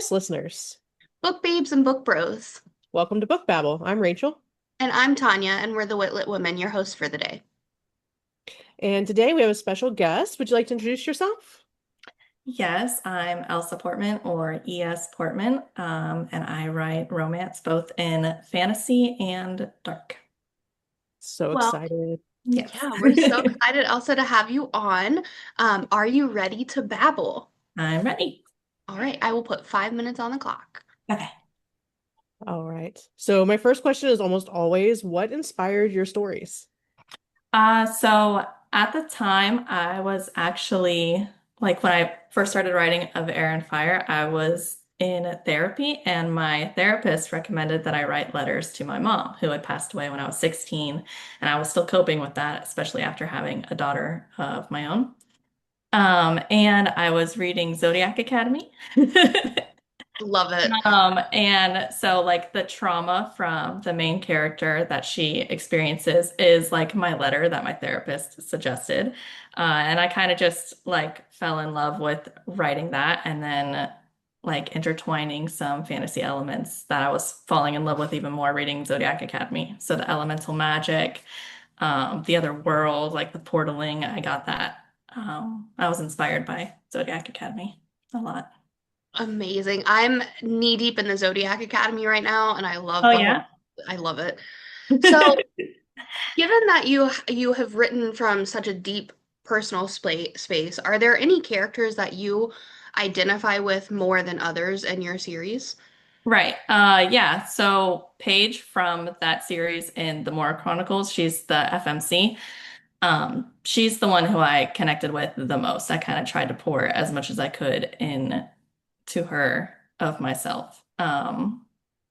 Yes, listeners. Book babes and book bros. Welcome to Book Babble. I'm Rachel, And I'm Tanya, and we're the Witlet Women, your hosts for the day. and today we have a special guest. Would you like to introduce yourself? Yes, I'm Elsa Portman or ES Portman, and I write romance both in fantasy and dark. So Well, excited. Yes. yeah, we're so excited also to have you on. Are you ready to babble? I'm ready. All right, I will put 5 minutes on the clock. Okay. All right. So my first question is almost always, what inspired your stories? So at the time, I was actually like when I first started writing Of Air and Fire, I was in therapy, and my therapist recommended that I write letters to my mom, who had passed away when I was 16, and I was still coping with that, especially after having a daughter of my own. And I was reading Zodiac Academy. Love it. And so like the trauma from the main character that she experiences is like my letter that my therapist suggested. And I kind of just like fell in love with writing that and then like intertwining some fantasy elements that I was falling in love with even more reading Zodiac Academy. So the elemental magic, the other world, like the portaling, I got that. I was inspired by Zodiac Academy a lot. Amazing. I'm knee deep in the Zodiac Academy right now, and I Oh love the whole, yeah. I love it. So, given that you have written from such a deep personal space, are there any characters that you identify with more than others in your series? Right. Yeah. So Paige from that series in the Mora Chronicles, she's the FMC. She's the one who I connected with the most. I kind of tried to pour as much as I could in to her of myself.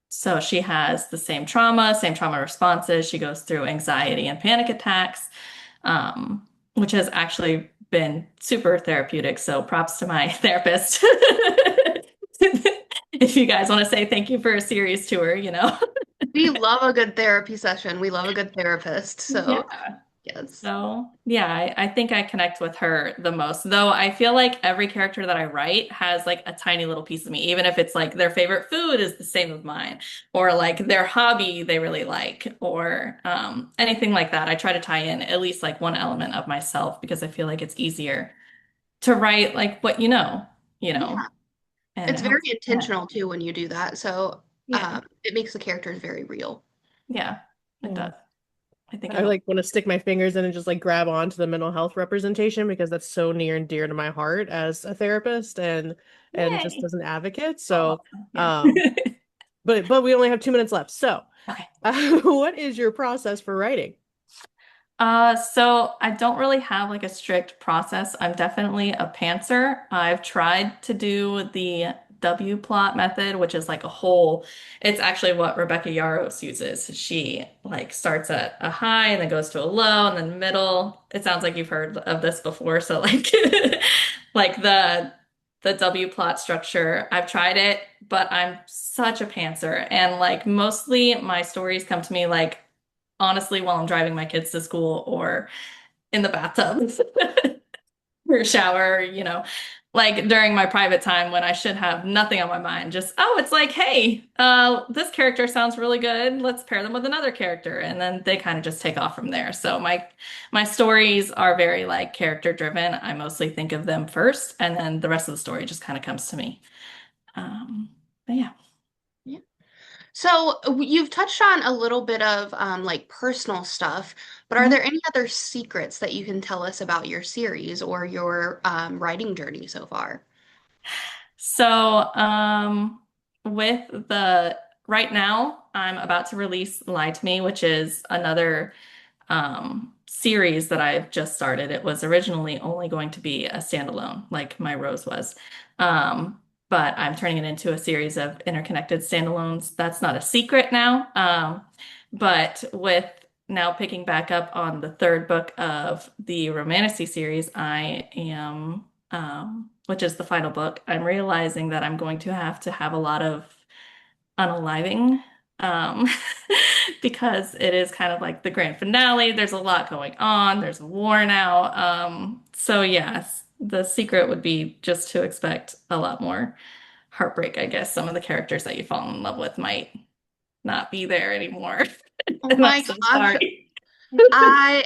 So she has the same trauma responses. She goes through anxiety and panic attacks, which has actually been super therapeutic. So props to my therapist. If you guys want to say thank you for a series tour, you know. We love a good therapy session. We love a good therapist. So, Yeah. yes. So, yeah, I think I connect with her the most. Though I feel like every character that I write has like a tiny little piece of me, even if it's like their favorite food is the same as mine, or like their hobby they really like, or anything like that. I try to tie in at least like one element of myself because I feel like it's easier to write like what you know, Yeah. and It's it very helps. intentional too when you do that. So, Yeah, it makes the characters very real. yeah, it Yeah. does. I think it I helps. like want to stick my fingers in and just like grab onto the mental health representation because that's so near and dear to my heart as a therapist and just Yay. as an advocate. Oh, So, yeah. um, but we only have 2 minutes left. So, Okay. what is your process for writing? So I don't really have like a strict process. I'm definitely a pantser. I've tried to do the W plot method, which is like a whole, it's actually what Rebecca Yarros uses. She like starts at a high and then goes to a low and then middle. It sounds like you've heard of this before. So like like the W plot structure, I've tried it, but I'm such a pantser. And like mostly my stories come to me like honestly while I'm driving my kids to school or in the bathtub or shower, like during my private time when I should have nothing on my mind. Just, oh, it's like, hey, this character sounds really good. Let's pair them with another character. And then they kind of just take off from there. So my stories are very like character driven. I mostly think of them first, and then the rest of the story just kind of comes to me. But yeah. Yeah. So, you've touched on a little bit of like personal stuff, but are Mhm. there any other secrets that you can tell us about your series or your writing journey so far? So, with the right now, I'm about to release Lie to Me, which is another series that I've just started. It was originally only going to be a standalone, like My Rose was. But I'm turning it into a series of interconnected standalones. That's not a secret now. But with now picking back up on the third book of the romantasy series, I am which is the final book, I'm realizing that I'm going to have a lot of unaliving, um, because it is kind of like the grand finale. There's a lot going on. There's a war now. So yes, the secret would be just to expect a lot more. heartbreak, I guess. Some of the characters that you fall in love with might not be there anymore. Oh And I'm my so gosh. sorry. I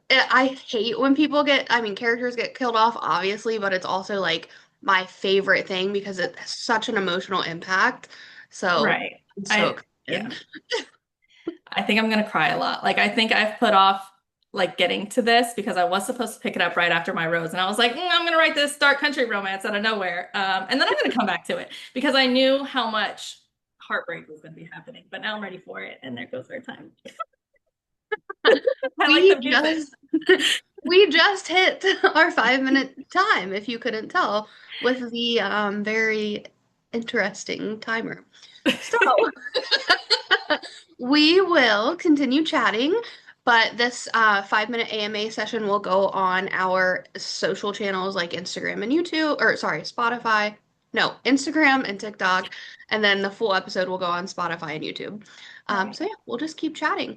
I hate when people I mean, characters get killed off, obviously, but it's also like my favorite thing because it has such an emotional impact. So Right. I'm so Yeah. excited. I think I'm gonna cry a lot. Like I think I've put off like getting to this because I was supposed to pick it up right after my rose, and I was like, I'm gonna write this dark country romance out of nowhere, and then I'm gonna come back to it because I knew how much heartbreak was gonna be happening. But now I'm ready for it, and there goes our time. I like the We music. just we just hit our 5 minute time, if you couldn't tell, with the very interesting timer. So we will continue chatting, but this 5 minute AMA session will go on our social channels like Instagram and YouTube, or sorry, Spotify. No, Instagram and TikTok, and then the full episode will go on Spotify and YouTube. All right. So yeah, we'll just keep chatting.